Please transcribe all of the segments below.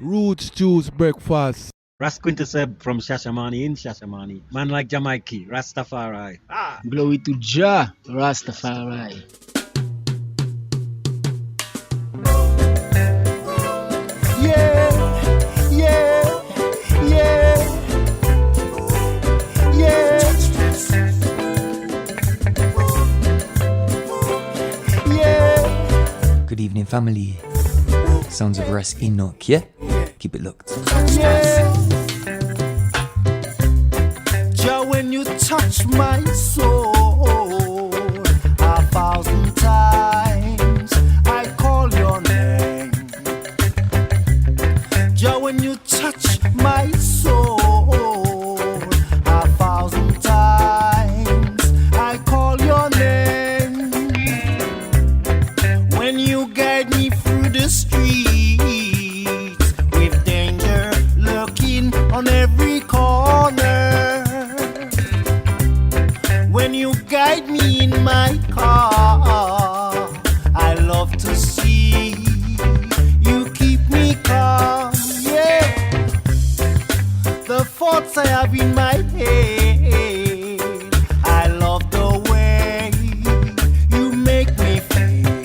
Roots juice breakfast. Ras Quintesseb from Shashamani in Shashamani. Man like JahMike, Rastafari. Ah. Glory to Jah, Rastafari. Yeah, yeah, yeah, yeah, yeah. Good evening, family. Sounds of Ras Enoch, yeah? Keep it locked. Yeah. Jah, when you touch my soul, 1,000 times I call your name. Jah, when you touch my soul, 1,000 times I call your name. When you guide me through the streets with danger lurking on every corner, when you guide me in my car, I love to see you keep me calm. Yeah, the thoughts I have in my head, I love the way you make me feel,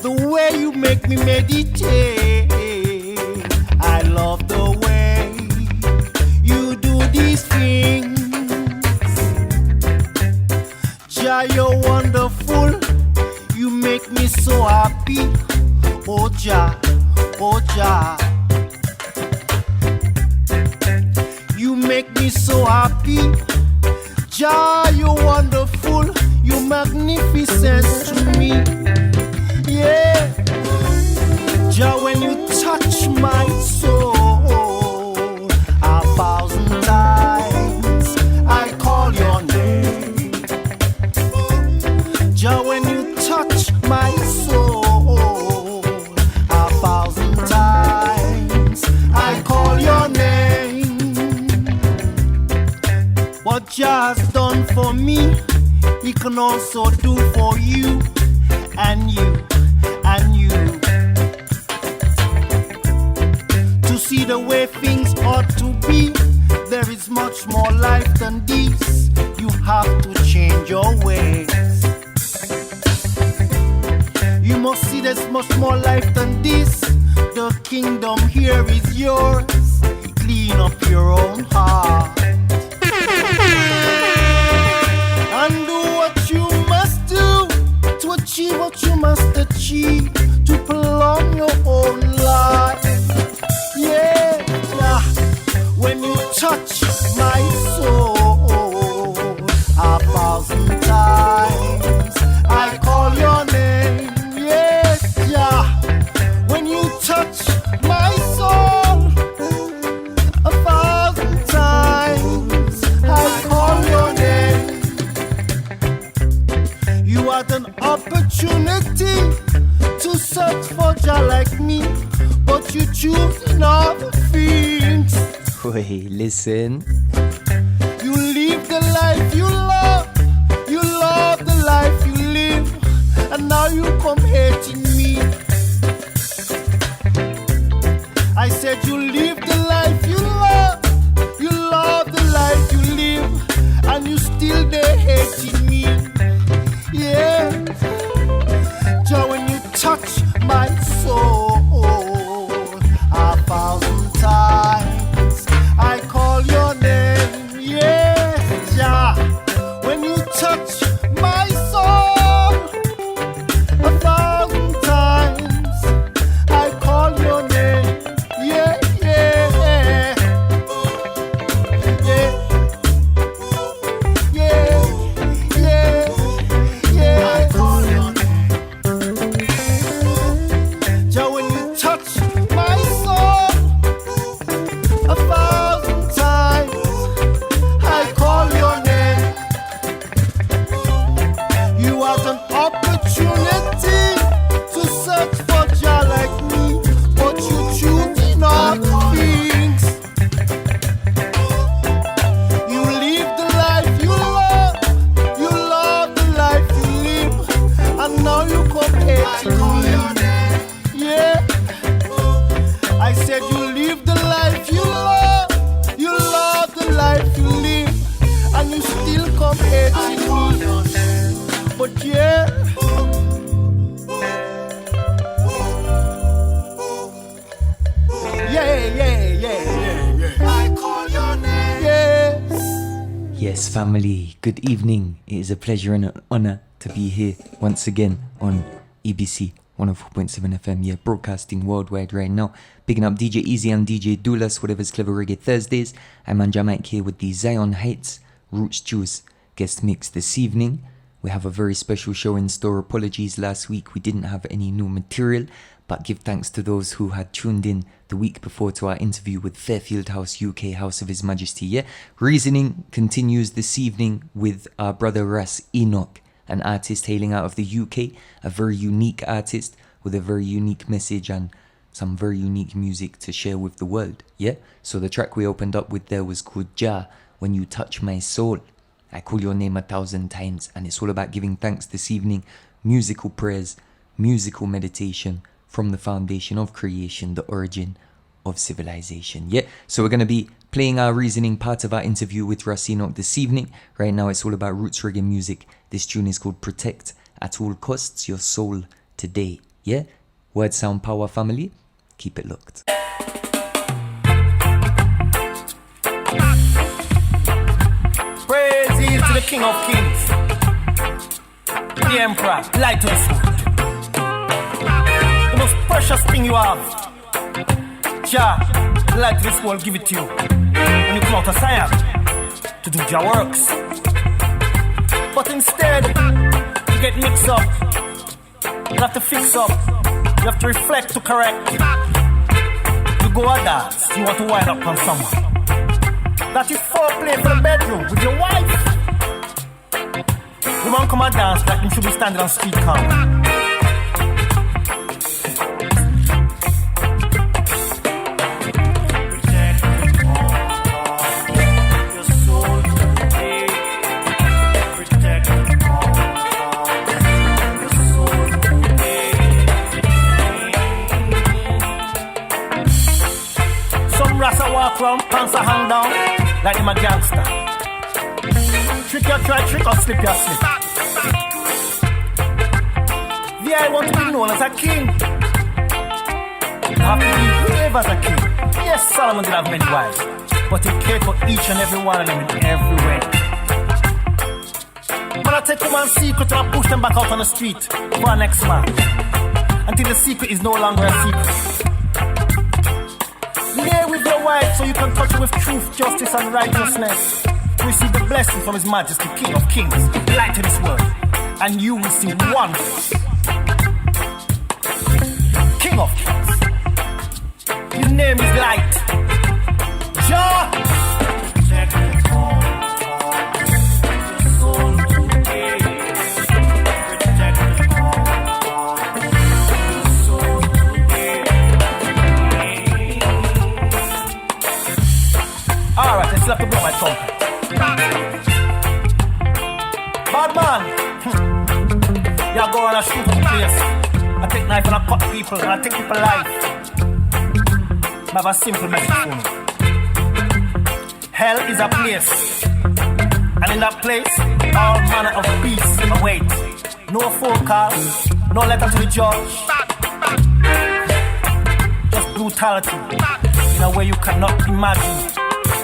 the way you make me meditate. I love the way you do these things. Jah, you're wonderful. You make me so happy. Oh Jah, oh Jah. You make me so happy. Jah, you're wonderful. You're magnificent to me. Yeah. Jah, when you touch my soul, 1,000 times I call your name. Jah, when you touch my soul, 1,000 times I call your name. What Jah has done for me, He can also do for you and you and you. To see the way things ought to be, there is much more life than this. You have to change your ways. You must see there's much more life than this. The kingdom here is yours. Clean up your own heart and do what you must do to achieve what you must achieve, to prolong your own life. Yeah, yeah. When you touch my soul, 1,000 times I call your name. Yes, yeah. When you touch my soul, 1,000 times I call your name. You had an opportunity to search for Jah like me, but you choose in other things. Wait, listen. You live the life you love the life you live, and now you come hating me. I said you live the life you love the life you live, and you still there hating me. Yeah, Jah, when you touch my soul, 1,000 times I call your name. Yeah, Jah, when you touch my soul, 1,000 Yes, family, good evening. It is a pleasure and an honor to be here once again on EBC 104.7 FM, yeah, broadcasting worldwide right now. Picking up DJ Easy and DJ Dulas, whatever's Clever Reggae Thursdays. I'm JahMike here with the Zion Heights Roots Juice guest mix this evening. We have a very special show in store. Apologies, last week we didn't have any new material, but give thanks to those who had tuned in the week before to our interview with Fairfield House, UK, House of His Majesty, yeah. Reasoning continues this evening with our brother Ras Enoch, an artist hailing out of the UK, a very unique artist with a very unique message and some very unique music to share with the world, yeah? So the track we opened up with there was called Jah, When You Touch My Soul. I call your name 1,000 times, and it's all about giving thanks this evening, musical prayers, musical meditation from the foundation of creation, the origin of civilization, yeah? So we're going to be playing our reasoning part of our interview with Ras Enoch this evening. Right now it's all about roots reggae music. This tune is called Protect at All Costs Your Soul Today, yeah? Word Sound Power family, keep it locked. Praise ye to the King of Kings, the Emperor, light to the soul. The most precious thing you have, Jah, the light to this world, give it to you. When you come out of Zion to do your works. But instead, you get mixed up. You have to fix up. You have to reflect to correct. You go a dance, you want to wind up on someone. That is foreplay for the bedroom with your wife. You want to come and dance like you should be standing on street corner. Walk round, pants are hang down, like him a gangster. Trick or try, trick or slip your slip. I want to be known as a king. You have to behave as a king. Yes, Solomon did have many wives, but he cared for each and every one of them in every way. But I take woman's secret and I push them back out on the street for our next man, until the secret is no longer a secret. Lay with your wife so you can touch her with truth, justice and righteousness to receive the blessing from His Majesty, King of Kings, light to this world, and you will see wonders. King of Kings, His name is Light. Jah. Alright, I still have to blow my trumpet. Bad man, you go on a shoot the place. I take knife and I cut people and I take people life. I have a simple message for you. Hell is a place, and in that place, all manner of beasts await. No phone call, no letter to the judge. Just brutality in a way you cannot imagine.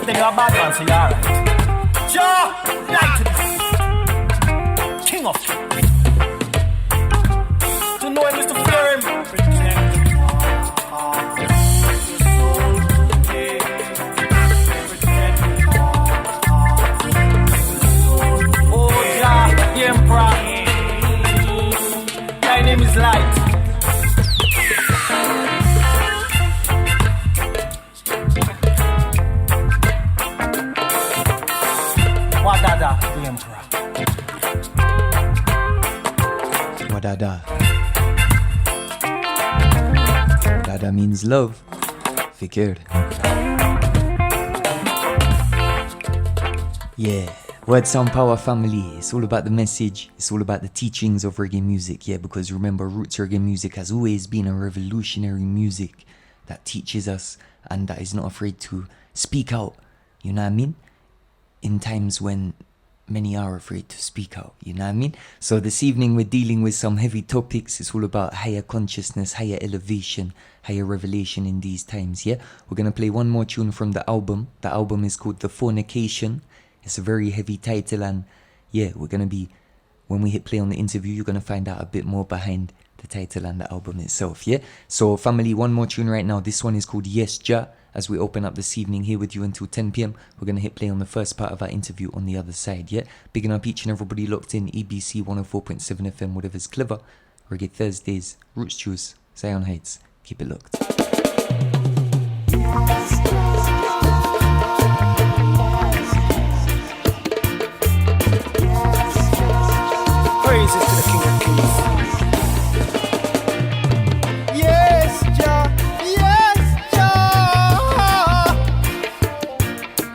Then you're a bad man, so you're alright. Jah, light to this King of Kings. To know him is to fear him. Oh Jah, the Emperor, thy name is Light. Wadada, the Emperor. Wadada. Wadada means love. Figured. Yeah. Word Sound Power family. It's all about the message. It's all about the teachings of reggae music. Yeah, because remember, roots reggae music has always been a revolutionary music that teaches us and that is not afraid to speak out. You know what I mean? In times when many are afraid to speak out, you know what I mean? So this evening we're dealing with some heavy topics. It's all about higher consciousness, higher elevation, higher revelation in these times, yeah? We're going to play one more tune from the album. The album is called The Fornication. It's a very heavy title, and yeah, we're going to be, when we hit play on the interview, you're going to find out a bit more behind the title and the album itself, yeah? So family, one more tune right now. This one is called Yes Jah. As we open up this evening here with you until 10 p.m, we're going to hit play on the first part of our interview on the other side, yeah? Bigging up each and everybody locked in, EBC 104.7 FM, whatever's clever. Reggae Thursdays, Roots Juice, Zion Heights. Keep it locked. Praises to the King of Kings. Yes, Jah, yes, Jah.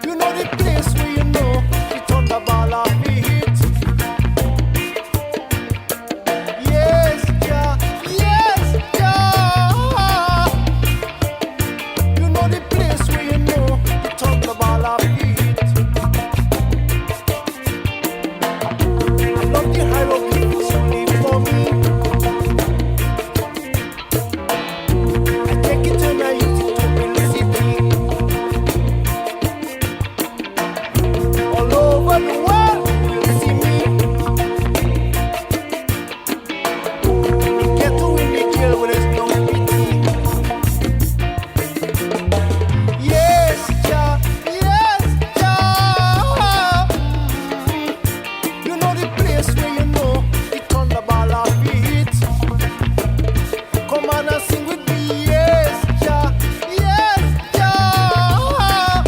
You know the place where you know the thunderball of the hit. Yes, Jah, yes, Jah. You know the place where you know the thunderball of the hit. I love the hieroglyphs you leave for me. I take it and I use it to build a city. All over the world you'll see me. Get to in the jail where there's no pity. Yes, Jah, yes, Jah. You know the place where you know the thunderball of the hit. Come on and sing with me, yes, Jah, yes, Jah.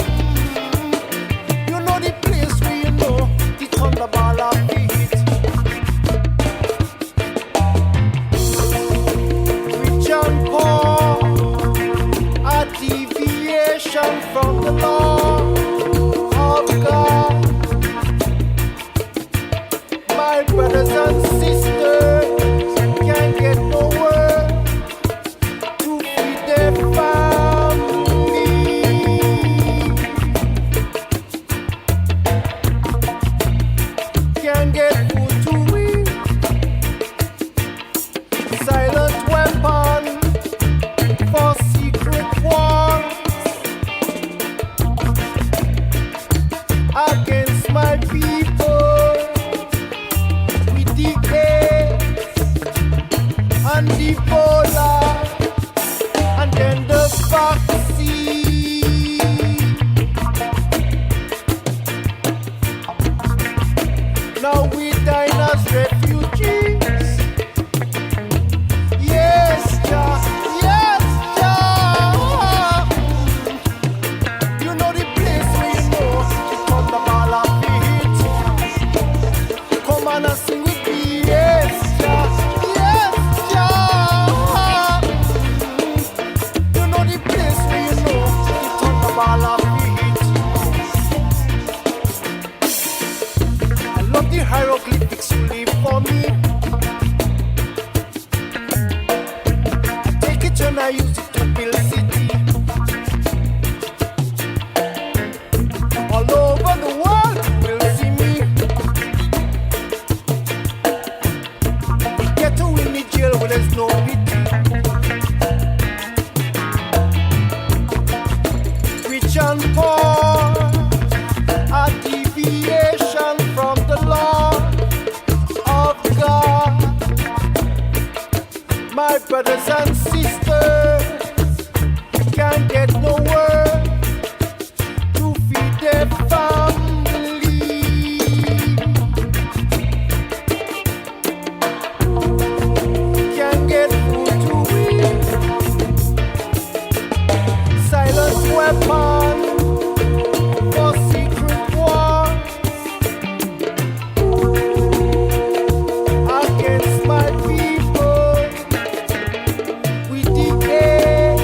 You know the place where you know the thunderball of the hit. Rich and poor, a deviation from the law of God. My brothers and sisters can't get nowhere to feed their family. Can't get food to eat. Silent weapon for secret wars against my people. With the AIDS and the Ebola and then the vaccine. Now we dine as refugees. Yes, Jah, yes, Jah. You know the place where you know the thunderball of the hit. Come on and sing with me, yes, Jah, yes, Jah. You know the place where you know the thunderball of the hit. I love the hieroglyphics you leave for me. I take it and I use it to build a city. All over the world will see me. Get to in the jail where there's no pity. Rich and poor, a deviation from the law of God. My brothers and sisters can't get nowhere to feed their family. Can't get food to eat. Silent weapon for secret wars against my people. With the AIDS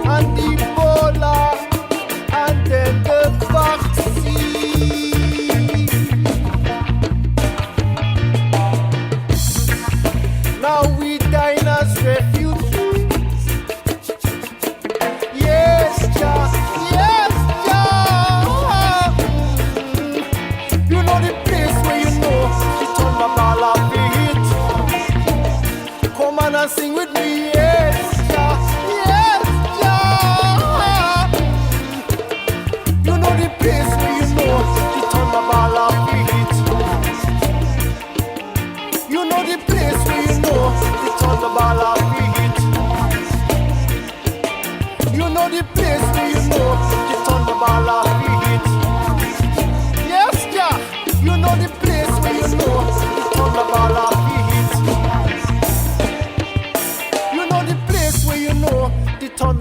and the Ebola and then the vaccine. Now we dine as refugees. Yes,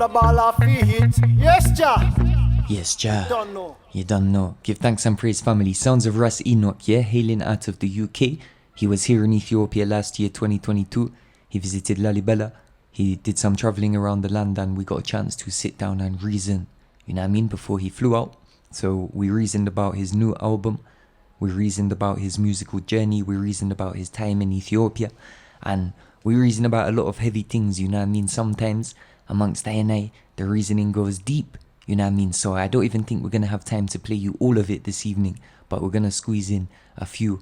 the ball of feet. Yes, Jah. Yes, Jah. Don't know. You don't know. Give thanks and praise, family. Sounds of Ras Enoch, yeah, hailing out of the UK. He was here in Ethiopia last year, 2022. He visited Lalibela. He did some traveling around the land, and we got a chance to sit down and reason, you know what I mean, before he flew out. So we reasoned about his new album. We reasoned about his musical journey. We reasoned about his time in Ethiopia. And we reasoned about a lot of heavy things, you know what I mean. Sometimes amongst I and I, the reasoning goes deep, you know what I mean. So I don't even think we're going to have time to play you all of it this evening, but we're going to squeeze in a few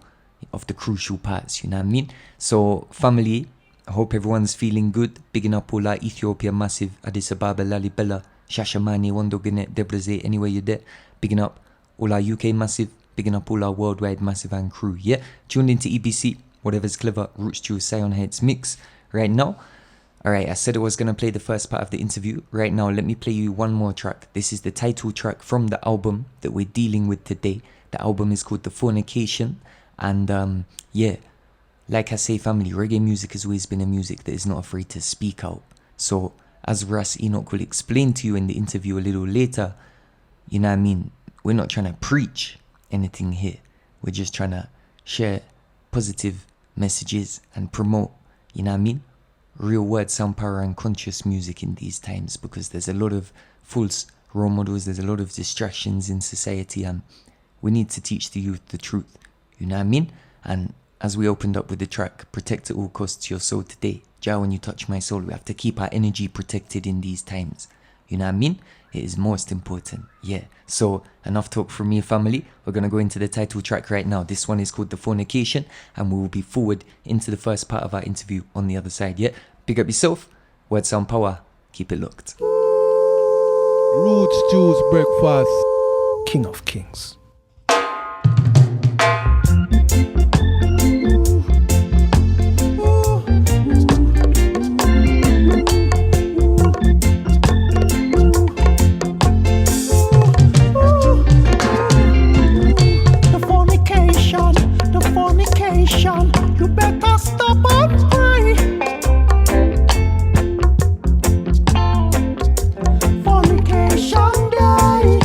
of the crucial parts, you know what I mean. So family, I hope everyone's feeling good. Bigging up all our Ethiopia massive, Addis Ababa, Lalibela, Shashamane, Wondogene, Debraze, anywhere you're there. Bigging up all our UK massive, bigging up all our worldwide massive and crew, yeah. Tuned into EBC, whatever's clever, Roots Juice, Sion Heads mix right now. Alright, I said I was going to play the first part of the interview. Right now, let me play you one more track. This is the title track from the album that we're dealing with today. The album is called The Fornication. And yeah, like I say, family, reggae music has always been a music that is not afraid to speak out. So, as Ras Enoch will explain to you in the interview a little later, you know what I mean, we're not trying to preach anything here. We're just trying to share positive messages and promote, you know what I mean, real word, sound power and conscious music in these times, because there's a lot of false role models, there's a lot of distractions in society, and we need to teach the youth the truth, you know what I mean. And as we opened up with the track, protect at all costs your soul today. Jah, when you touch my soul, we have to keep our energy protected in these times, you know what I mean. It is most important, yeah. So enough talk from me, family. We're gonna go into the title track right now. This one is called The Fornication, and we will be forward into the first part of our interview on the other side, yeah. Big up yourself, word, sound, power, keep it locked. Roots Juice Breakfast. King of Kings. You better stop and pray. Fornication day.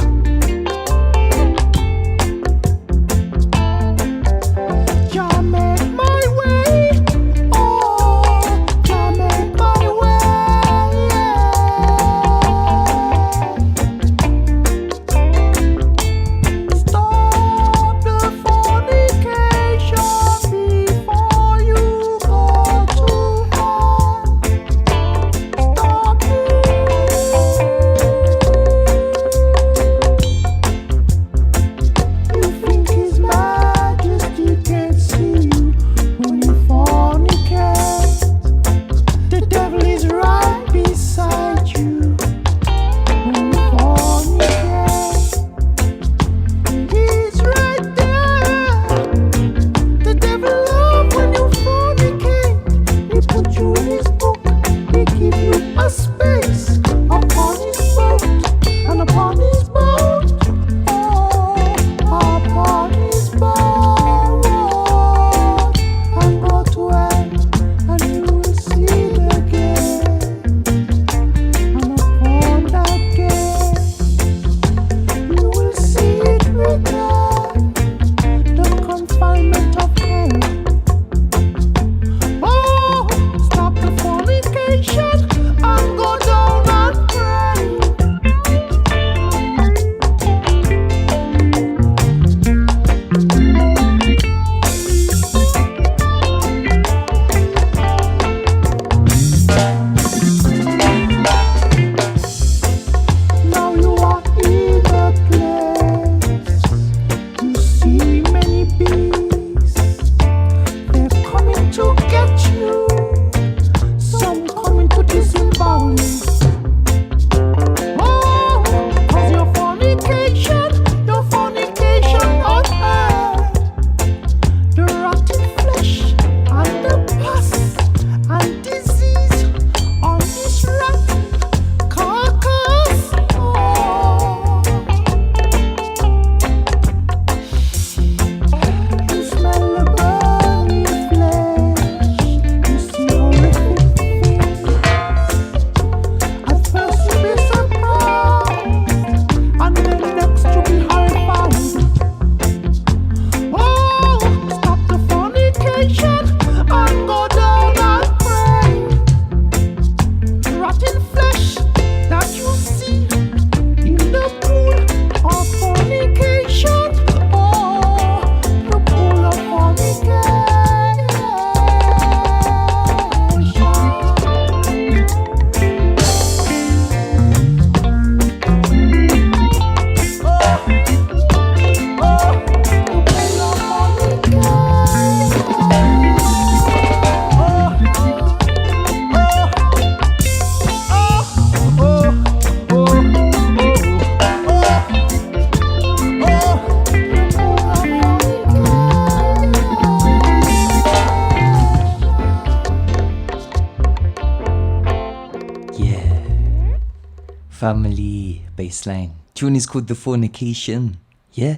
Family bassline. Tune is called The Fornication. Yeah?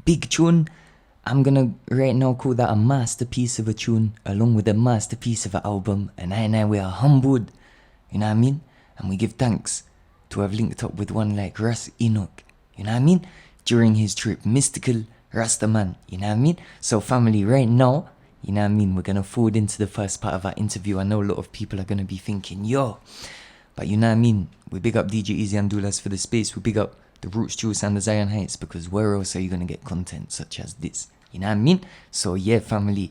Big tune. I'm gonna right now call that a masterpiece of a tune, along with a masterpiece of an album. And we are humbled. You know what I mean? And we give thanks to have linked up with one like Ras Enoch. You know what I mean? During his trip, mystical Rastaman. You know what I mean? So family, right now, you know what I mean, we're gonna forward into the first part of our interview. I know a lot of people are gonna be thinking, yo, but you know what I mean? We big up DJ Easy and Dulas for the space. We big up the Roots Juice and the Zion Heights, because where else are you gonna get content such as this? You know what I mean? So yeah, family,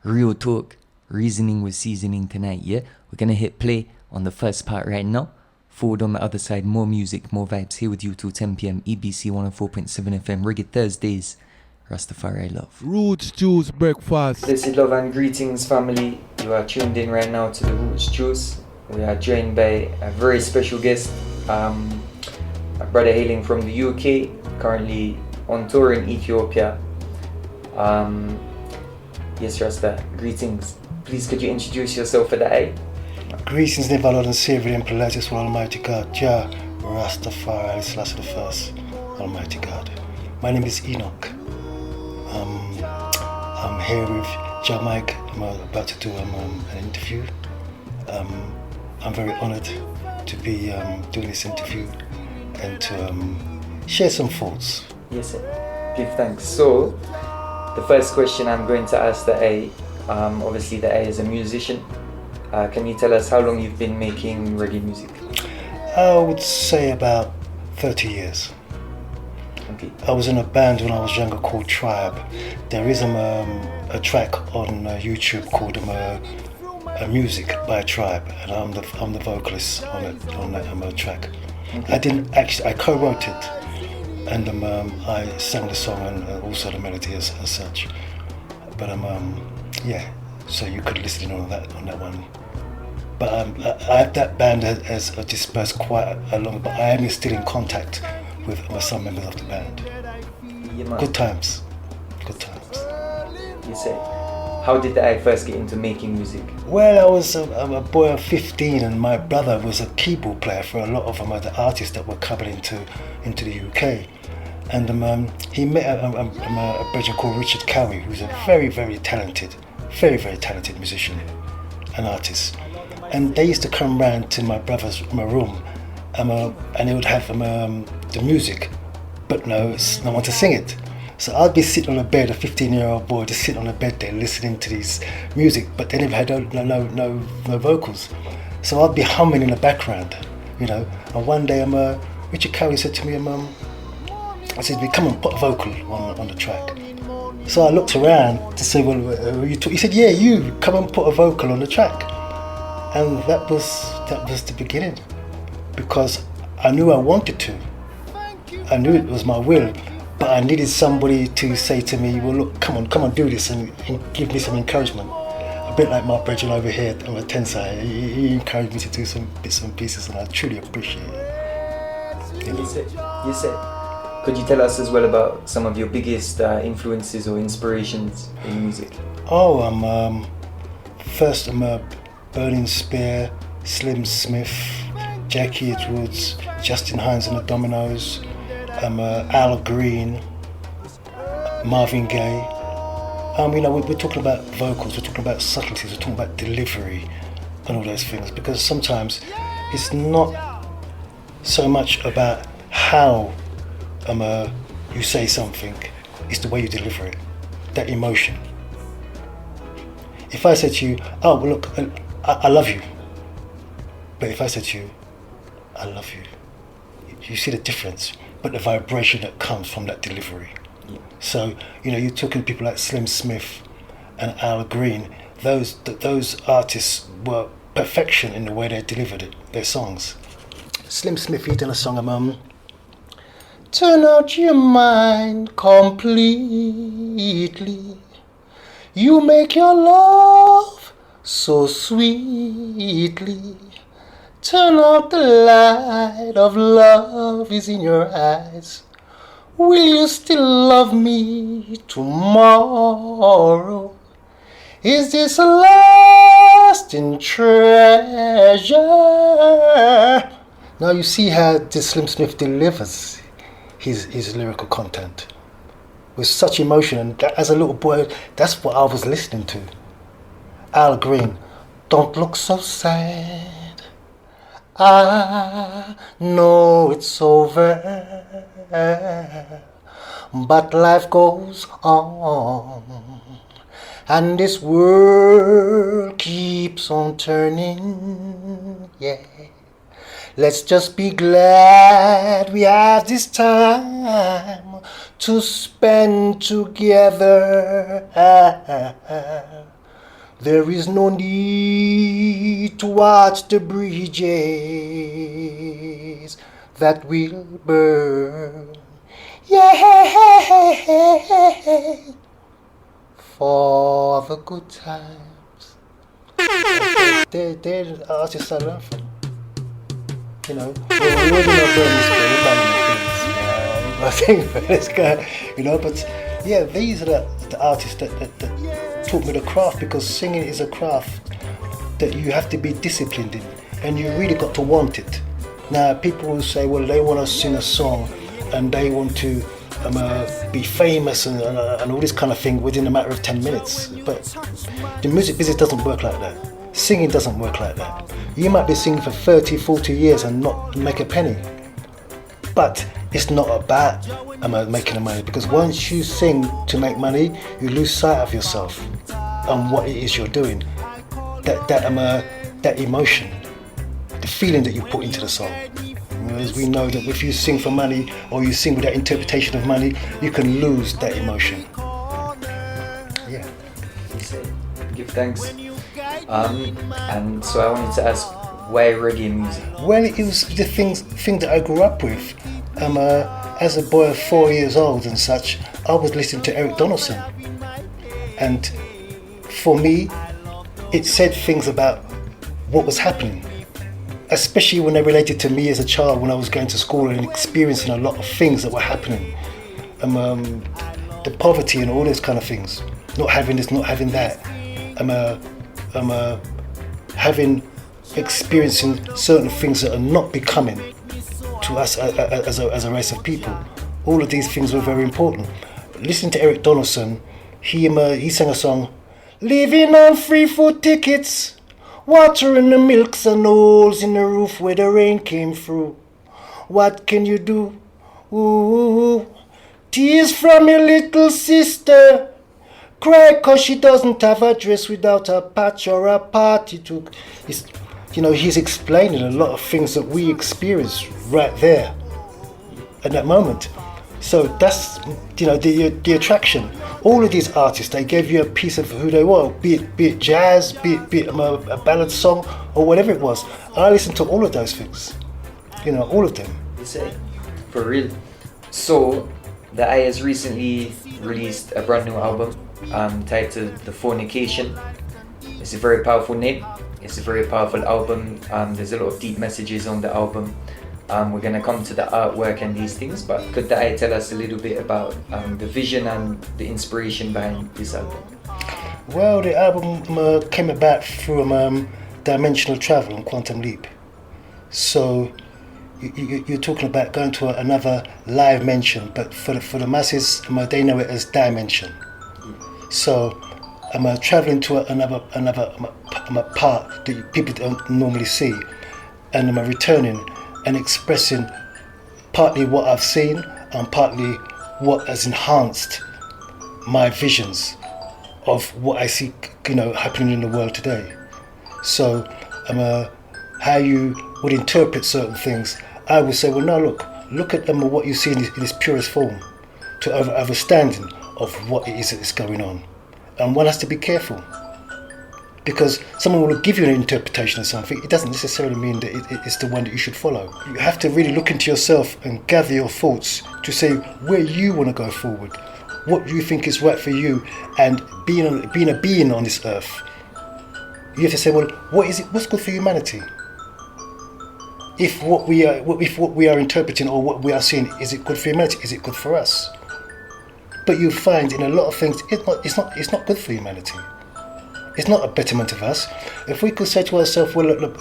real talk, reasoning with seasoning tonight, yeah? We're gonna hit play on the first part right now. Forward on the other side, more music, more vibes, here with you till 10 p.m. EBC 104.7 FM, Reggae Thursdays, Rastafari love. Roots Juice Breakfast. Blessed love and greetings, family. You are tuned in right now to the Roots Juice. We are joined by a very special guest, a brother hailing from the UK, currently on tour in Ethiopia. Yes, Rasta, greetings. Please could you introduce yourself for the eye? Greetings, dear Lord and Savior, and praises for Almighty God, Jah, Rastafari, Addis Ababa, Almighty God. My name is Enoch. I'm here with JahMike. I'm about to do an interview. I'm very honoured to be doing this interview and to share some thoughts. Yes, sir. Give thanks. So, the first question I'm going to ask the A, obviously the A is a musician. Can you tell us how long you've been making reggae music? I would say about 30 years. Okay. I was in a band when I was younger called Tribe. There is a track on YouTube called Music by Tribe, and I'm the vocalist on that track. Okay. I co-wrote it, and I sang the song and also the melody as such. But yeah, so you could listen in on that one. But that band has dispersed quite a long, but I am still in contact with some members of the band. Yeah, man. Good times. You say, how did I first get into making music? Well, I was a boy of 15, and my brother was a keyboard player for a lot of the artists that were coming into the UK. And he met a brother called Richard Cowie, who's a very, very talented musician and artist. And they used to come round to my brother's room, and they would have the music, but no one to sing it. So I'd be sitting on a bed, a 15-year-old boy, just sitting on a bed there listening to this music, but they never had no vocals. So I'd be humming in the background, you know. And one day, Richard Cowie said to me, I said, "Come on, put a vocal on the track." So I looked around to say, "Well, he said, "Yeah, you come and put a vocal on the track." And that was the beginning, because I knew I wanted to. I knew it was my will, but I needed somebody to say to me, "Well, look, come on, do this," and give me some encouragement. A bit like my brethren over here on the Tensai, he encouraged me to do some bits and pieces, and I truly appreciate it. You know? You said. Could you tell us as well about some of your biggest influences or inspirations in music? Oh, first Burning Spear, Slim Smith, Jackie Edwards, Justin Hines and the Dominoes, Al Green, Marvin Gaye. You know, we're talking about vocals, we're talking about subtleties, we're talking about delivery and all those things, because sometimes it's not so much about how you say something, it's the way you deliver it, that emotion. If I said to you, "Oh, well, look, I love you," but if I said to you, "I love you," you see the difference, but the vibration that comes from that delivery. Yeah. So, you know, you're talking people like Slim Smith and Al Green, those artists were perfection in the way they delivered it, their songs. Slim Smith, he done a song, turn out your mind completely. You make your love so sweetly. Turn out the light of love is in your eyes. Will you still love me tomorrow? Is this a lasting treasure? Now you see how the Slim Smith delivers his lyrical content with such emotion, and as a little boy, that's what I was listening to. Al Green, don't look so sad. I know it's over, but life goes on, and this world keeps on turning. Yeah. Let's just be glad we have this time to spend together. There is no need to watch the bridges that will burn. Yeah, for the good times. They're the artists I learn from. You know, we're already not doing this, I think, for this guy, you know, but yeah, these are the artists that taught me the craft, because singing is a craft that you have to be disciplined in, and you really got to want it. Now, people will say, well, they want to sing a song and they want to be famous and all this kind of thing within a matter of 10 minutes, but the music business doesn't work like that. Singing doesn't work like that. You might be singing for 30, 40 years and not make a penny. But it's not about making the money, because once you sing to make money, you lose sight of yourself and what it is you're doing. That emotion, the feeling that you put into the song. Whereas we know that if you sing for money, or you sing with that interpretation of money, you can lose that emotion. Yeah. Give thanks. And so I wanted to ask, why reggae music? Well, it was the thing that I grew up with. As a boy of 4 years old and such, I was listening to Eric Donaldson. And for me, it said things about what was happening, especially when they related to me as a child, when I was going to school and experiencing a lot of things that were happening. The poverty and all those kind of things. Not having this, not having that. Experiencing certain things that are not becoming to us as a race of people. All of these things were very important. Listening to Eric Donaldson, he sang a song, living on free food tickets, water in the milks and holes in the roof where the rain came through. What can you do? Ooh, tears from your little sister, cry 'cause she doesn't have a dress without a patch or a party to. He's explaining a lot of things that we experience right there at that moment. So that's, the attraction. All of these artists, they gave you a piece of who they were, be it jazz, be it a ballad song, or whatever it was. I listened to all of those things, all of them. You say? For real. So, the Eye has recently released a brand new album titled The Fornication. It's a very powerful name. It's a very powerful album. There's a lot of deep messages on the album. We're going to come to the artwork and these things, but could the Eye tell us a little bit about the vision and the inspiration behind this album? Well, the album came about through dimensional travel and quantum leap. So you're talking about going to another live dimension, but for the masses, they know it as dimension. So I'm traveling to another part that people don't normally see, and I'm returning and expressing partly what I've seen and partly what has enhanced my visions of what I see, happening in the world today. So, how you would interpret certain things, I would say, well, no, look at what you see in its purest form, to have an understanding of what it is that is going on. And one has to be careful, because someone will give you an interpretation of something. It doesn't necessarily mean that it's the one that you should follow. You have to really look into yourself and gather your thoughts to say where you want to go forward, what you think is right for you, and being a being on this earth. You have to say, well, what's good for humanity? If what we are interpreting or what we are seeing, is it good for humanity? Is it good for us? But you find in a lot of things, it's not good for humanity. It's not a betterment of us. If we could say to ourselves, well, look,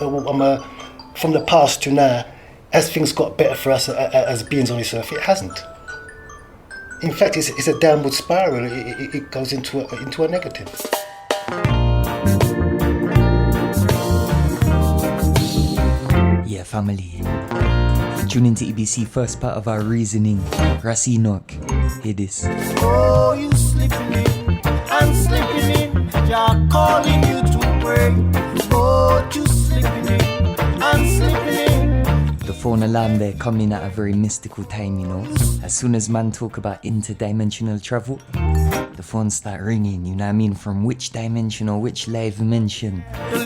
from the past to now, as things got better for us as beings on this earth, it hasn't. In fact, it's a downward spiral. It goes into a negative. Yeah, family. Tune into EBC, first part of our reasoning. Ras Enoch. Hear this. Oh, you slipping in and slipping in. Jah calling you to pray. Oh, you slipping in and slipping in. The phone alarm there coming at a very mystical time, you know. As soon as man talk about interdimensional travel, the phones start ringing, you know what I mean? From which dimension or which live dimension?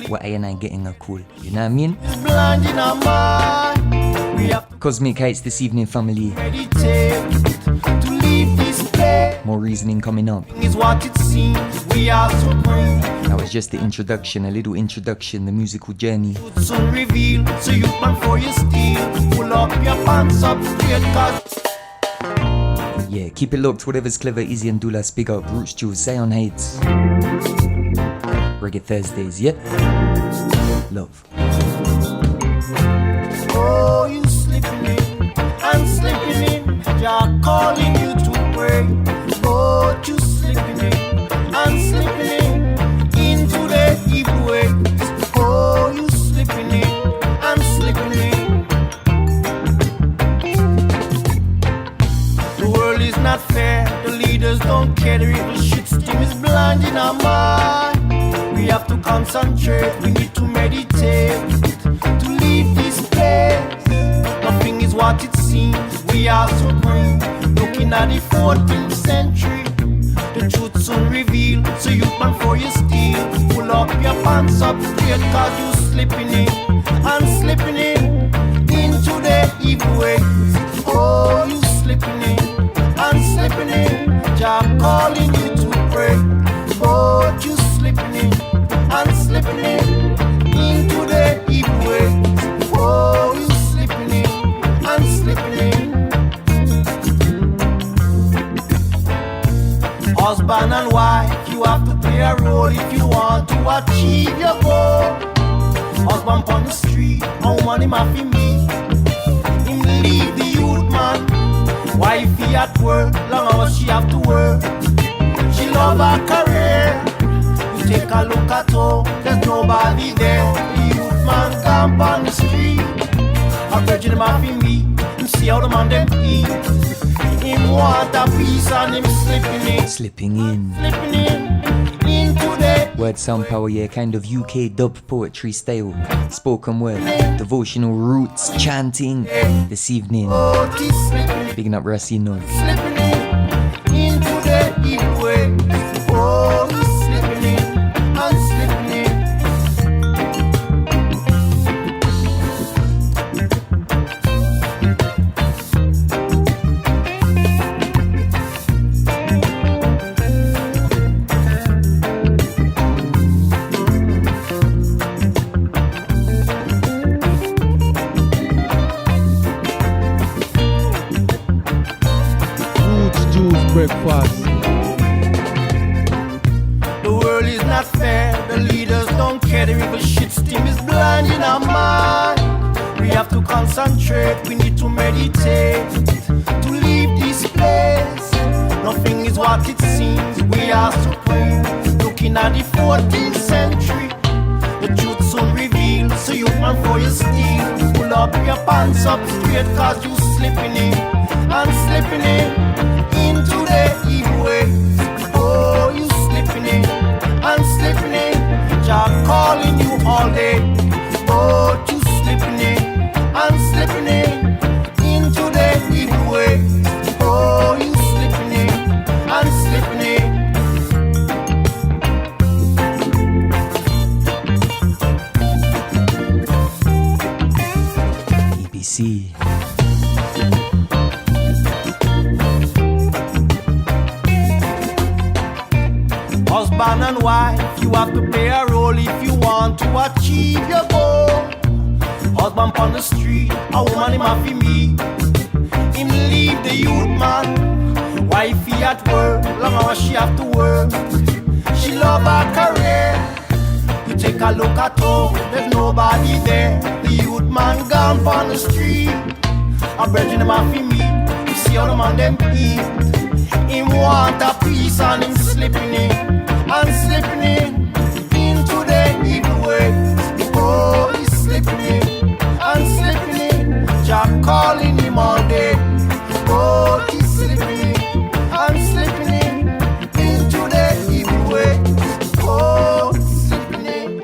What I getting a call, you know what I mean? It's blind in our mind. We have to Cosmic Heights this evening, family. meditate to leave this place. More reasoning coming up. Is what it seems. We are supreme. That was just the introduction, a little introduction, the musical journey. Truth soon reveal. So you plan for your steel. Pull up your pants up straight, cause Yeah, keep it locked, whatever's clever, easy and Dulas, big up, Roots Juice, Zion Heights. Reggae Thursdays, yeah? Love. oh, you slipping in and slipping in. Jah calling you to pray. Oh, you slipping in and slipping in into the evil ways. Oh, you slipping in and slipping in. The world is not fair. The leaders don't care. The evil shit steam is blind in our mind. We have to concentrate. We need to meditate to leave this place. Nothing is what it seems. We are supreme. Looking at the 14th century. The truth soon reveal. So you plan for your steel. Pull up your pants up straight, cause you slipping in and slipping in into the evil way. Oh, you slipping in and slipping in. Jah calling you to pray. Oh, you slipping in and slipping in into the evil way. Oh, you slipping in and slipping in. Husband and wife, you have to play a role if you want to achieve your goal. Husband on the street, a woman him have to meet. Him leave the youth man. Wifey at work, long hours she have to work. She love her career. You take a look at her, there's nobody there. The youth man camp on the street. A virgin him have to meet. Him see how the man them eat. Him want a piece and him slipping in. Slipping in. Slipping in into the Word sound power, yeah, kind of UK dub poetry style. Spoken word, devotional roots, chanting this evening. oh, he's slipping, Bigging up Ras Enoch. slipping in into the evil way. Oh, he's slipping in and slipping in. Roots Juice Breakfast. The world is not fair. The leaders don't care. The evil shit steam is blind in our mind. We have to concentrate. We need to meditate to leave this place. Nothing is what it seems. We are supreme. Looking at the 14th century. The truth soon reveal. So you plan for your steel. Pull up your pants up straight, cause you slipping in and slipping in into the evil ways. Oh, you slipping in and slipping in. Jah calling you all day. Oh, you slipping in and slipping in into the evil ways. Oh, you slipping in and slipping in. EBC. Husband and wife, you have to play a role if you want to achieve your goal. Husband on the street, a woman him have to meet. Him leave the youth man. Wifey at work, long hours she have to work. She love her career. You take a look at her, there's nobody there. The youth man gone on the street. A brethren them a fi meet. You see how the man them eat. Him want a piece and him slipping in into the evil way. Oh, he's slipping in. Jah calling him all day. Oh, he's slipping in into the evil way. Oh, slipping in.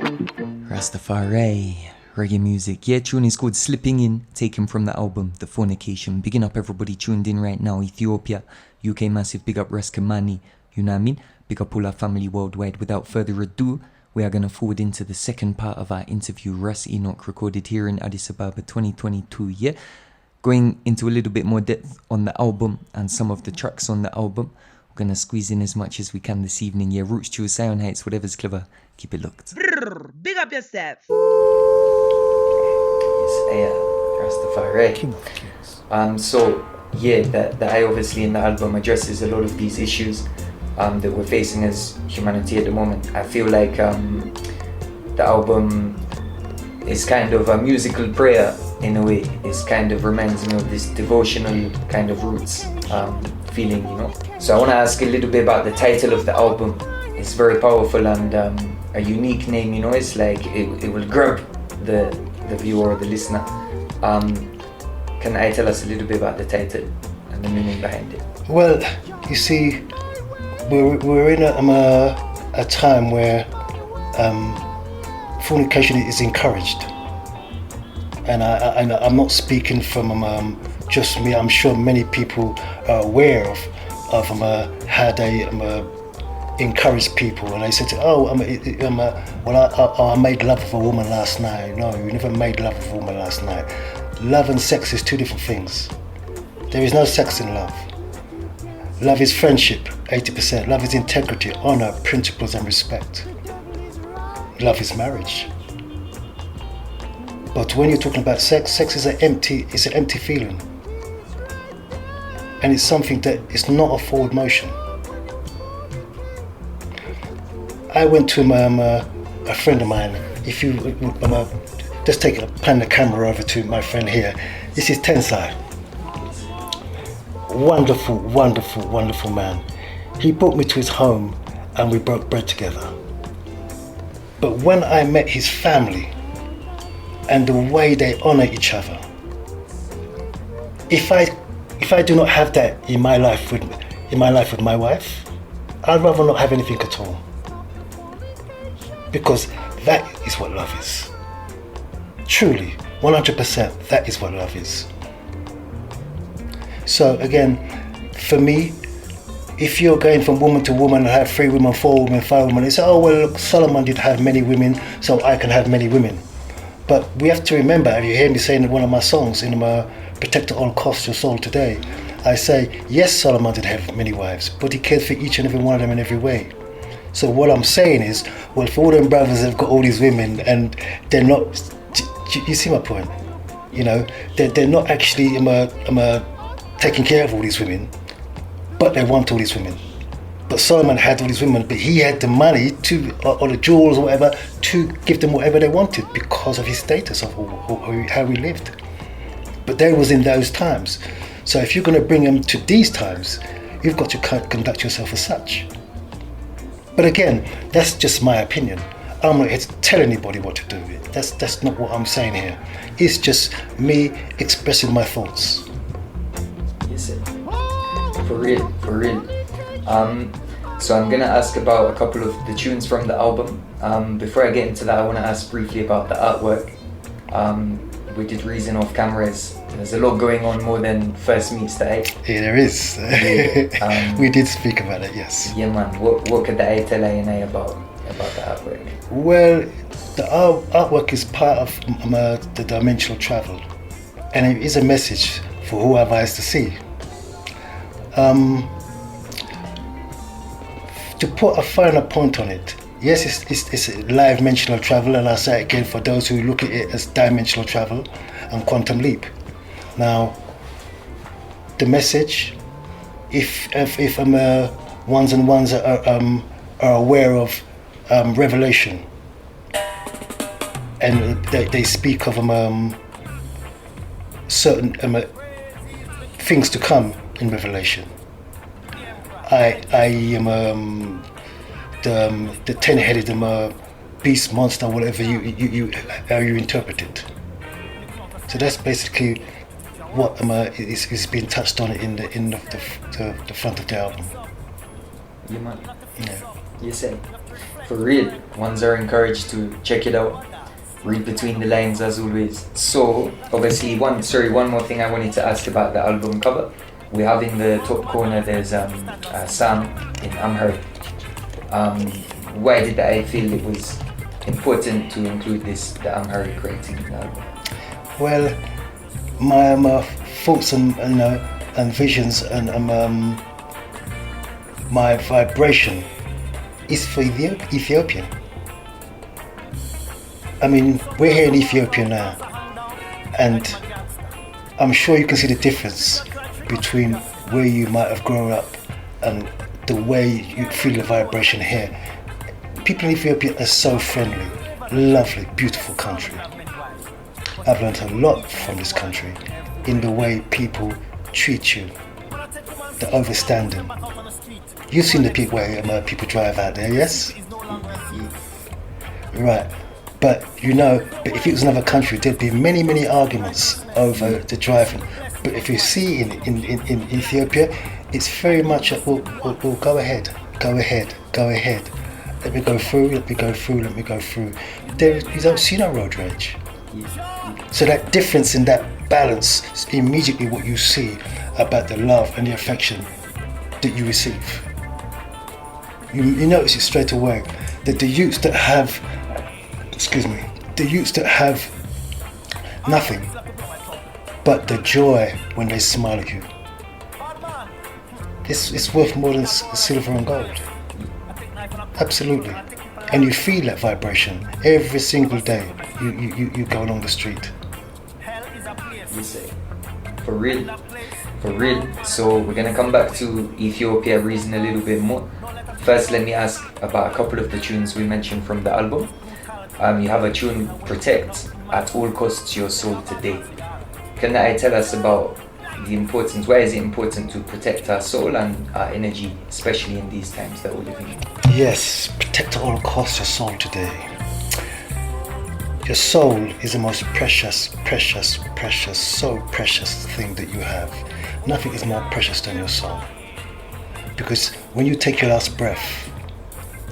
Rastafari. Reggae music. Yeah, tune is called Slipping In, taken from the album The Fornication. Bigging up everybody tuned in right now. Ethiopia, UK massive, big up Rastaman, you know what I mean? Big up all our family worldwide. Without further ado, we are going to forward into the second part of our interview. Ras Enoch, recorded here in Addis Ababa 2022, yeah? Going into a little bit more depth on the album and some of the tracks on the album. We're going to squeeze in as much as we can this evening, yeah? Roots, Juice, Sound Heights, whatever's clever. Keep it looked. Big up yourself. Rastafari. So yeah, that I obviously in the album addresses a lot of these issues that we're facing as humanity at the moment. I feel like the album is kind of a musical prayer in a way. It kind of reminds me of this devotional kind of roots feeling, you know. So I want to ask a little bit about the title of the album. It's very powerful and a unique name, you know. It's like it will grab the viewer or the listener. Can I tell us a little bit about the title and the meaning behind it? Well, you see, we're in a time where fornication is encouraged, and I'm not speaking from just me. I'm sure many people are aware of how they encourage people, and they said, I made love with a woman last night. No, you never made love with a woman last night. Love and sex is two different things. There is no sex in love. Love is friendship, 80%. Love is integrity, honor, principles and respect. Love is marriage. But when you're talking about sex is an empty feeling. And it's something that is not a forward motion. I went to a friend of mine. If you would just pan the camera over to my friend here. This is Tensai. Wonderful, wonderful, wonderful man. He brought me to his home and we broke bread together. But when I met his family and the way they honor each other, if I do not have that in my life with my wife, I'd rather not have anything at all. Because that is what love is. Truly, 100%, that is what love is. So again, for me, if you're going from woman to woman and have 3 women, 4 women, 5 women, it's look, Solomon did have many women, so I can have many women. But we have to remember, if you hear me saying in one of my songs, in my Protect at All Costs Your Soul Today, I say, yes, Solomon did have many wives, but he cared for each and every one of them in every way. So what I'm saying is, well, for all them brothers have got all these women and they're not, you see my point? You know, they're not actually taking care of all these women, but they want all these women. But Solomon had all these women, but he had the money to, or the jewels or whatever, to give them whatever they wanted because of his status of how he lived. But that was in those times. So if you're going to bring them to these times, you've got to conduct yourself as such. But again, that's just my opinion. I'm not here to tell anybody what to do. That's not what I'm saying here. It's just me expressing my thoughts. Yes, sir. For real. So I'm gonna ask about a couple of the tunes from the album. Before I get into that, I want to ask briefly about the artwork. We did reason off cameras. There's a lot going on more than first meets the eye. Yeah, there is. Yeah, we did speak about it, yes. Yeah, man. What could the eye tell I and I about the artwork? Well, the artwork is part of the dimensional travel, and it is a message for who have eyes to see. To put a finer point on it, yes, it's a live dimensional travel, and I'll say it again for those who look at it as dimensional travel and quantum leap. Now, the message, if ones and ones are aware of revelation, and they speak of certain things to come in Revelation. I am the 10-headed beast, monster, whatever how you interpret it. So that's basically what is being touched on in the front of the album. You might. Yeah. You say. For real, ones are encouraged to check it out. Read between the lines as always. So, obviously, one more thing I wanted to ask about the album cover. We have in the top corner, there's a psalm in Amharic. Why did I feel it was important to include the Amharic writing in the album? Well, my thoughts and visions and my vibration is for Ethiopia. I mean, we're here in Ethiopia now, and I'm sure you can see the difference between where you might have grown up and the way you feel the vibration here. People in Ethiopia are so friendly, lovely, beautiful country. I've learned a lot from this country in the way people treat you, the overstanding. You've seen the way people drive out there, yes? Right. But if it was another country, there'd be many, many arguments over the driving. But if you see in Ethiopia, it's very much well, go ahead. Let me go through. You don't see no road rage. So that difference in that balance is immediately what you see about the love and the affection that you receive. You notice it straight away that the youths that have nothing but the joy when they smile at you. It's worth more than silver and gold. Absolutely. And you feel that vibration every single day you go along the street. You say. For real. So we're gonna come back to Ethiopia reason a little bit more. First, let me ask about a couple of the tunes we mentioned from the album. You have a tune, Protect, At All Costs Your Soul Today. Can I tell us about the importance, why is it important to protect our soul and our energy, especially in these times that we're living in? Yes, protect at all costs your soul today. Your soul is the most precious, so precious thing that you have. Nothing is more precious than your soul. Because when you take your last breath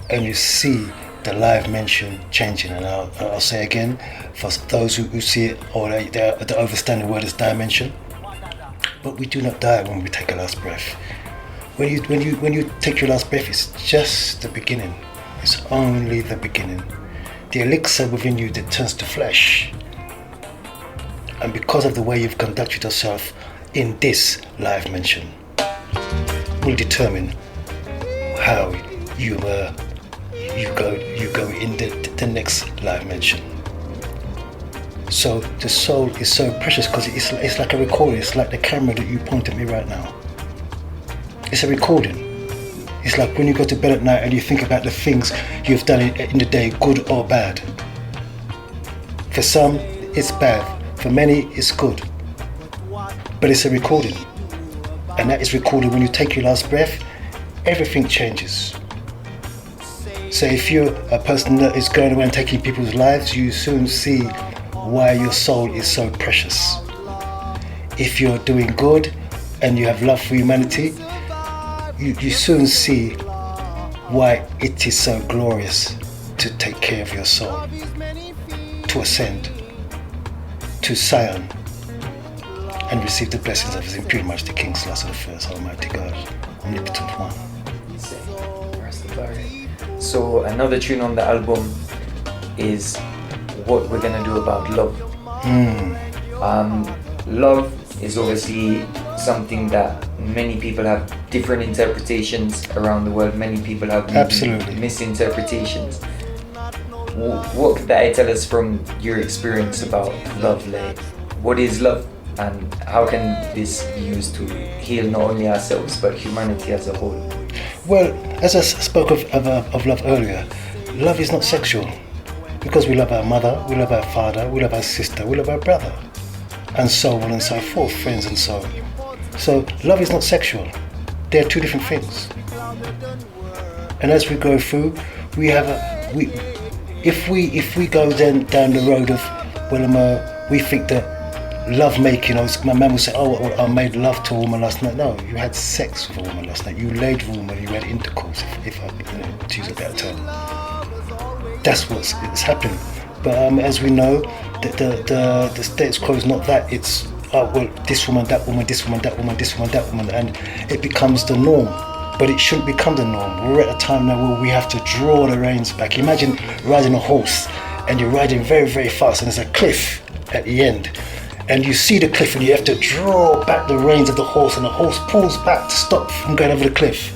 and you see the live mention changing, and I'll say again, for those who see it or they understand the word is dimension, but we do not die when we take our last breath. When you take your last breath, it's just the beginning. It's only the beginning. The elixir within you that turns to flesh, and because of the way you've conducted yourself in this live mention, will determine how you go in the next live mention. So the soul is so precious because it's like a recording. It's like the camera that you point at me right now. It's a recording. It's like when you go to bed at night and you think about the things you've done in the day, good or bad. For some, it's bad. For many, it's good. But it's a recording. And that is recorded when you take your last breath, everything changes. So if you're a person that is going around taking people's lives, you soon see why your soul is so precious. If you're doing good and you have love for humanity, you soon see why it is so glorious to take care of your soul, to ascend to Zion and receive the blessings of His Imperial Majesty King Selassie I, Almighty God, Omnipotent One. Rastafari. So another tune on the album is What We're Gonna Do About Love. Love is obviously something that many people have different interpretations around the world. Many people have misinterpretations. What could that tell us from your experience about love? Like, what is love, and how can this be used to heal not only ourselves but humanity as a whole? Well, as I spoke of love earlier, love is not sexual, because we love our mother, we love our father, we love our sister, we love our brother. and so on and so forth, friends and so on. So love is not sexual. They're two different things. And as we go through, if we go then down the road of we think that love making, my man will say, I made love to a woman last night. No, you had sex with a woman last night. You laid with a woman, you had intercourse, if I to use a better term. That's what's happening. But as we know, the status quo is not that. It's this woman, that woman, this woman, that woman, this woman, that woman, and it becomes the norm. But it shouldn't become the norm. We're at a time now where we have to draw the reins back. Imagine riding a horse and you're riding very, very fast and there's a cliff at the end. And you see the cliff and you have to draw back the reins of the horse and the horse pulls back to stop from going over the cliff.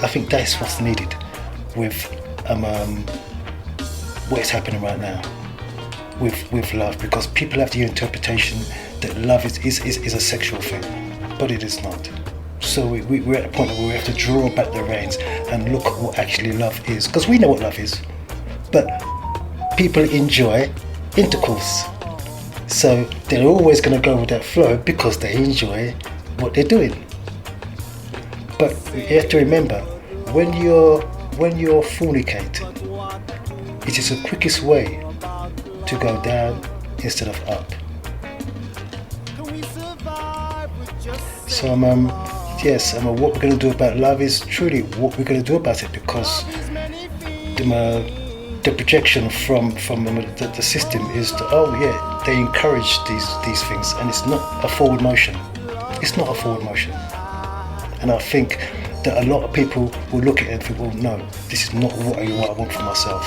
I think that's what's needed with what is happening right now with love, because people have the interpretation that love is a sexual thing, but it is not. So we're at a point where we have to draw back the reins and look at what actually love is, because we know what love is, but people enjoy intercourse. So they're always going to go with that flow because they enjoy what they're doing. But you have to remember, when you're fornicating, it is the quickest way to go down instead of up. So what we're going to do about love is truly what we're going to do about it, because the projection from the system is that, they encourage these things, and it's not a forward motion. It's not a forward motion. And I think that a lot of people will look at it and think, well, no, this is not what I want for myself.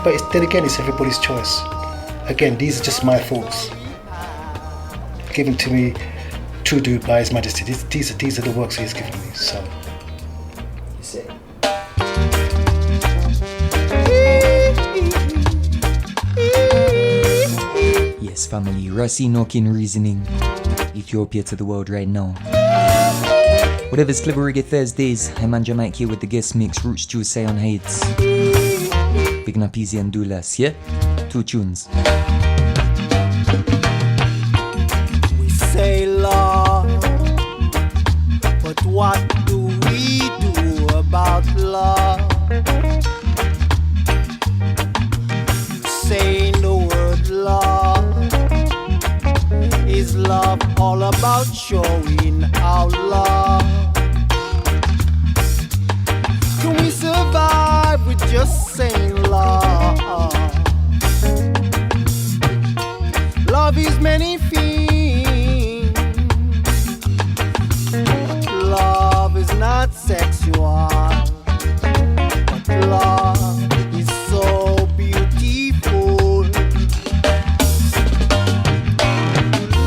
But then again, it's everybody's choice. Again, these are just my thoughts, given to me to do by His Majesty. These are the works He has given me. So, you see. Yes, family, Ras Enoch in reasoning. Ethiopia to the world right now. Whatever's Clever Reggae Thursdays, I'm JahMike here with the guest mix, Roots Juice on Heights. Big up Easy and Dulas, yeah? 2 tunes. We say love, but what do we do about love? You say the word love. Is love all about showing our love? Can we survive with just saying love? Love is many things. Love is not sexual, but love is so beautiful.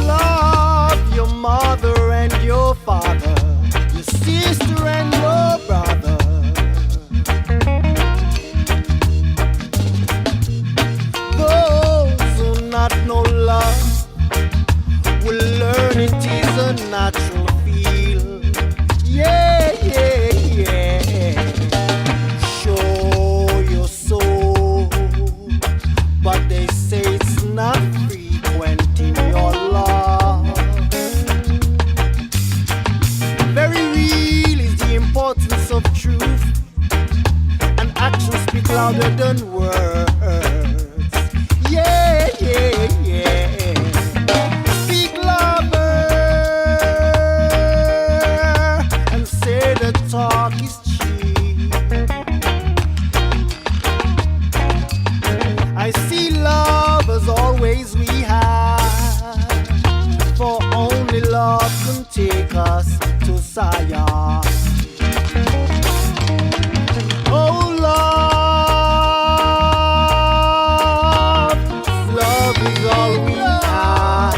Love your mother and your father, your sister and your brother. Not know love, will learn it is a natural feel. Yeah, yeah, yeah. Show your soul, but they say it's not frequent in your love. Very real is the importance of truth, and actions speak louder than words. Yeah, yeah, yeah. Speak louder and say the talk is cheap. I see love as always we have, for only love can take us to Zion. Oh, love. All we have.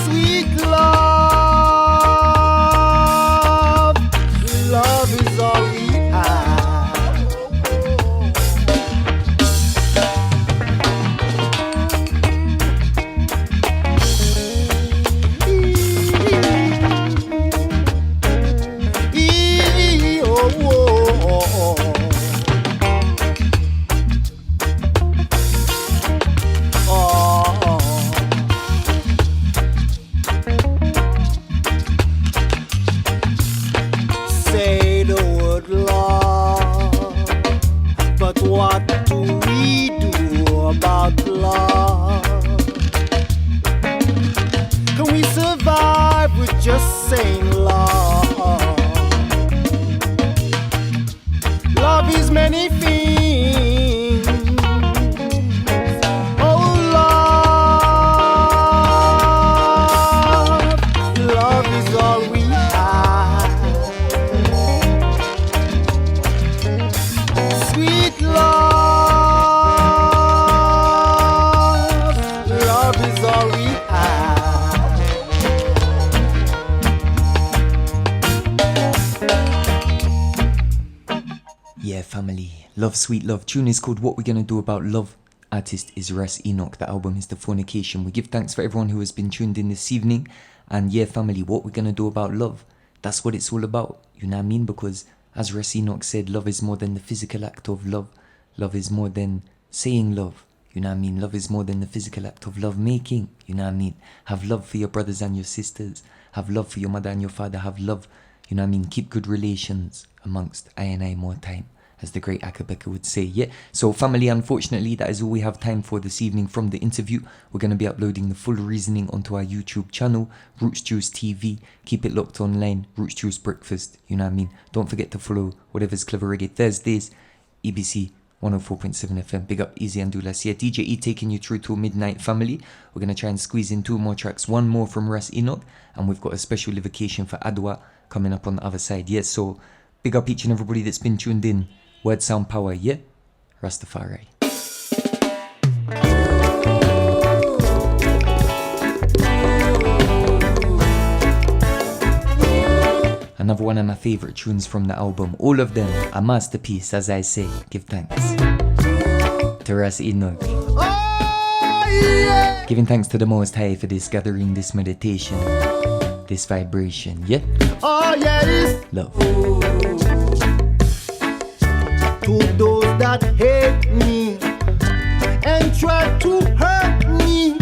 Sweet love, love is all we have. story. Yeah, family. Love, sweet love. Tune is called What We're Gonna Do About Love. Artist is Ras Enoch. The album is The Fornication. We give thanks for everyone who has been tuned in this evening. And yeah, family, what we're gonna do about love. That's what it's all about. You know what I mean? Because as Ras Enoch said, love is more than the physical act of love. Love is more than saying love. You know what I mean? Love is more than the physical act of love making. You know what I mean? Have love for your brothers and your sisters. Have love for your mother and your father. Have love. You know what I mean? Keep good relations amongst I and I more time, as the great Akabeka would say. Yeah, so family, unfortunately, that is all we have time for this evening from the interview. We're going to be uploading the full reasoning onto our YouTube channel, Roots Juice TV. Keep it locked online, Roots Juice Breakfast. You know what I mean? Don't forget to follow whatever's Clever Reggae Thursdays, EBC 104.7 FM. Big up Easy and Dulas. Yeah, DJ E taking you through till midnight, family. We're going to try and squeeze in 2 more tracks. One more from Ras Enoch, and we've got a special livocation for Adwa coming up on the other side. Yeah, so big up each and everybody that's been tuned in. Word, sound, power, yeah? Rastafari. Another one of my favourite tunes from the album. All of them a masterpiece, as I say. Give thanks to Ras Enoch. Giving thanks to the Most High for this gathering, this meditation, this vibration, yeah? Love. To those that hate me and try to hurt me,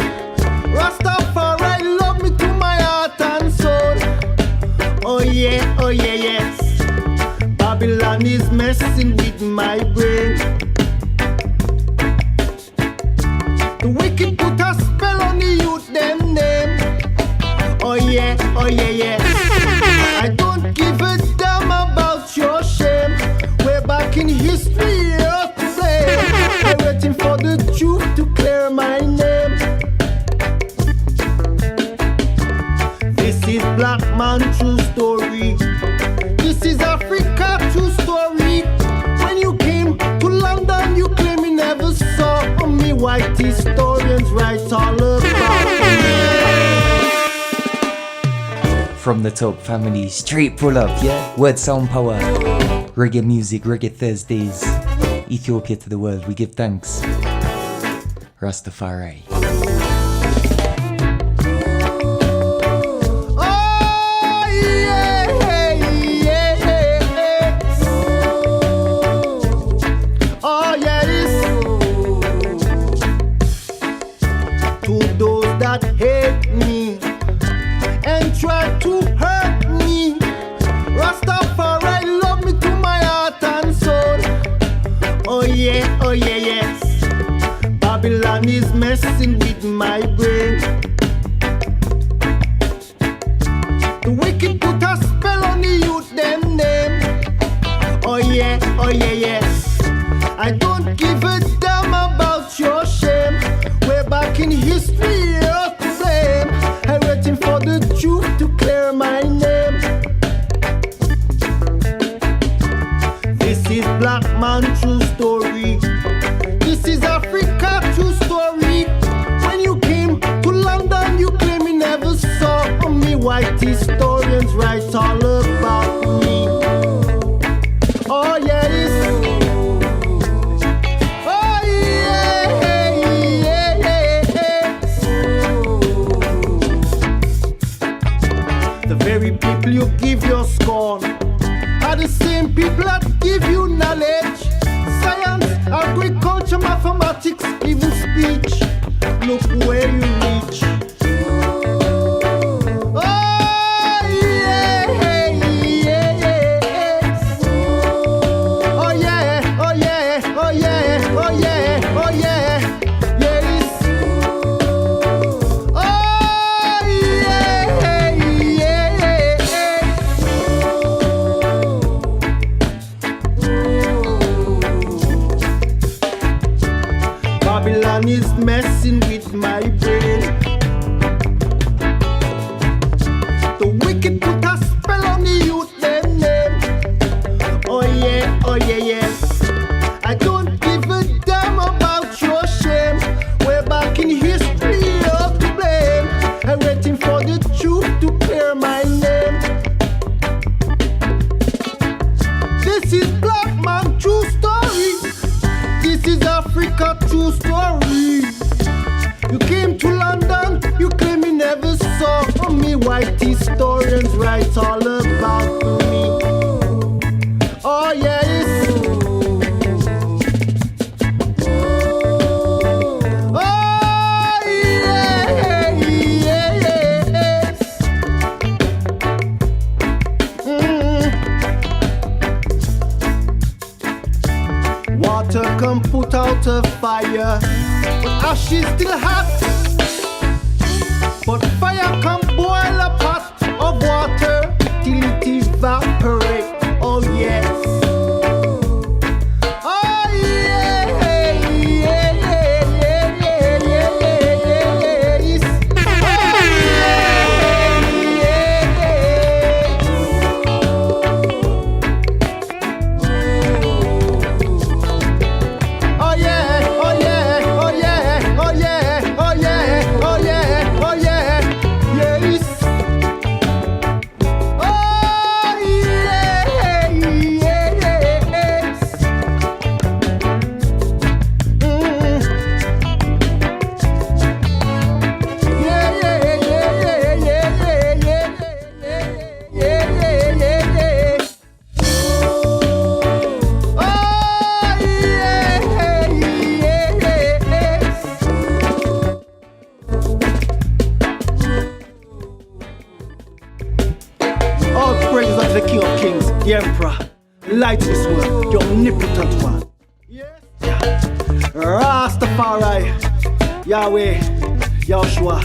Rastafari love me to my heart and soul. Oh yeah, yes. Babylon is messing with my brain. The wicked put a spell on the youth, them name. Oh yeah, yes. I don't give a damn about your shame. Way back in history, up to play. I'm waiting for the truth to clear my name. This is black man true story. This is Africa true story. When you came to London, you claim you never saw me. White historians write all about me. From the top, family, straight pull up, yeah? Word, sound, power. Reggae music, Reggae Thursdays. Ethiopia to the world, we give thanks. Rastafari. Hate me and try to hurt me, Rastafari love me to my heart and soul. Oh yeah, yes. Babylon is messing with my brain. The wicked put a spell on the youth, them name. Oh yeah, yes. I don't give a damn about your shame. Way back in history, I'm waiting for the truth to clear my name. This is black man true story. This is Africa true story. When you came to London, you claim you never saw me. White historians write all about me. Oh yes. Very people you give your scorn are the same people that give you knowledge, science, agriculture, mathematics, even speech. Look where you reach. Oh yeah, yes. Oh yeah, oh yeah, oh yeah, oh yeah, oh yeah, yes. Babylon is messing with my brain. The wicked put a spell on the youth, them name. Oh yeah, yes. I don't give a damn about your shame. Way back in history, up to blame. You came to London, you claim you never saw me. White historians write all about me. Oh yes. Water can put out a fire, but ashes still hot. But fire can boil a pot of water till it evaporate. Oh yes. Oh yeah, yeah, yeah, yeah, yeah, yes. Oh yeah, oh yeah, oh yeah, oh yeah, oh yeah, oh yeah, oh yeah, yes. Oh yeah, yeah, yes. Yeah, yeah, yeah, yeah, yeah, yeah, yeah, yeah, yeah, yeah. Oh yeah, yeah, yes. All praises unto the King of Kings, the Emperor, light of this world, the omnipotent one. Yes. Rastafari, Yahweh, Yahushua.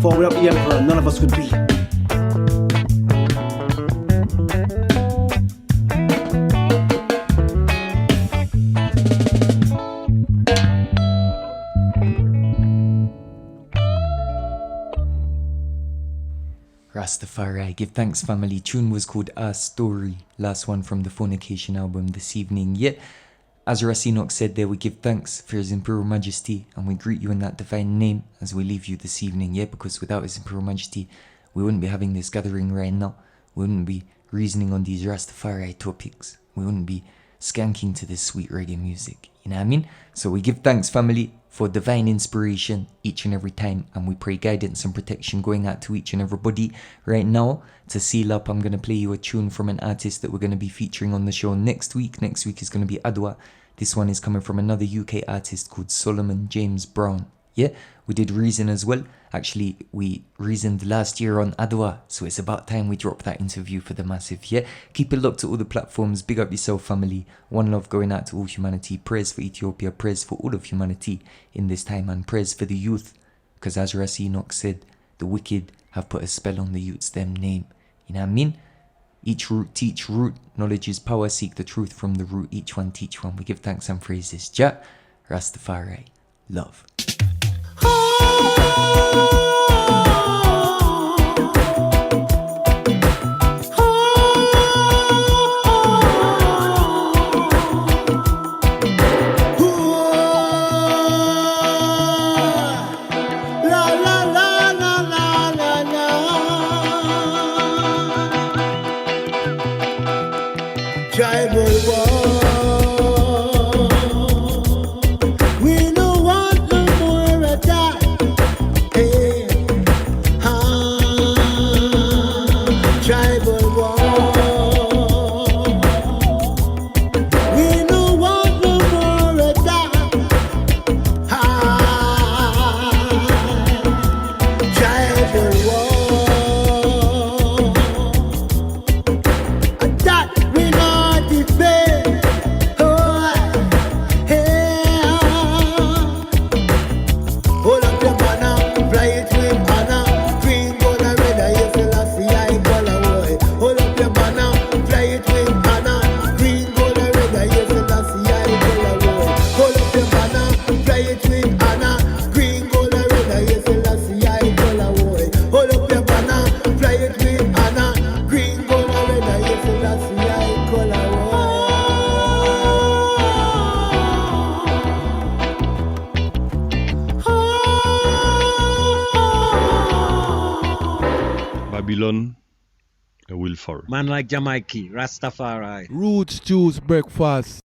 For without the Emperor, none of us would be. Rastafari, give thanks family. Tune was called Our Story, last one from the Fornication album this evening. Yeah, as Ras Enoch said there, we give thanks for His Imperial Majesty and we greet you in that divine name as we leave you this evening. Yeah, because without His Imperial Majesty, we wouldn't be having this gathering right now. We wouldn't be reasoning on these Rastafari topics. We wouldn't be skanking to this sweet reggae music. You know what I mean? So we give thanks family for divine inspiration each and every time, and we pray guidance and protection going out to each and everybody. Right now, to seal up, I'm going to play you a tune from an artist that we're going to be featuring on the show next week. Next week is going to be Adwa. This one is coming from another UK artist called Solomon James Brown. Yeah, we did Reason as well. Actually, we reasoned last year on Adwa, so it's about time we drop that interview for the massive. Yeah, keep it locked to all the platforms. Big up yourself, family. One love going out to all humanity. Prayers for Ethiopia, prayers for all of humanity in this time, and prayers for the youth, because as Ras Enoch said, the wicked have put a spell on the youth's them name. You know what I mean? Each root teach root, knowledge is power, seek the truth from the root, each one teach one. We give thanks and praises. Jah, Rastafari, love. We don't want no more of that. Hey, tribal war. We don't want no more of that. Tribal war. That we not defend. Oh, hey. Hold up your banner, fly it with honor. Green, gold, and red, I feel I see I color boy. Hold up your banner, fly it with honor. Green, gold, and red, I feel I see I color boy. Hold up your banner, fly it with honor. Green, gold, and red, I feel I see I color boy. Hold up your banner, fly it with honor. Green, gold, and red, I feel I see I color boy. Babylon Wilford. Man like JahMike, Rastafari. Roots Juice Breakfast.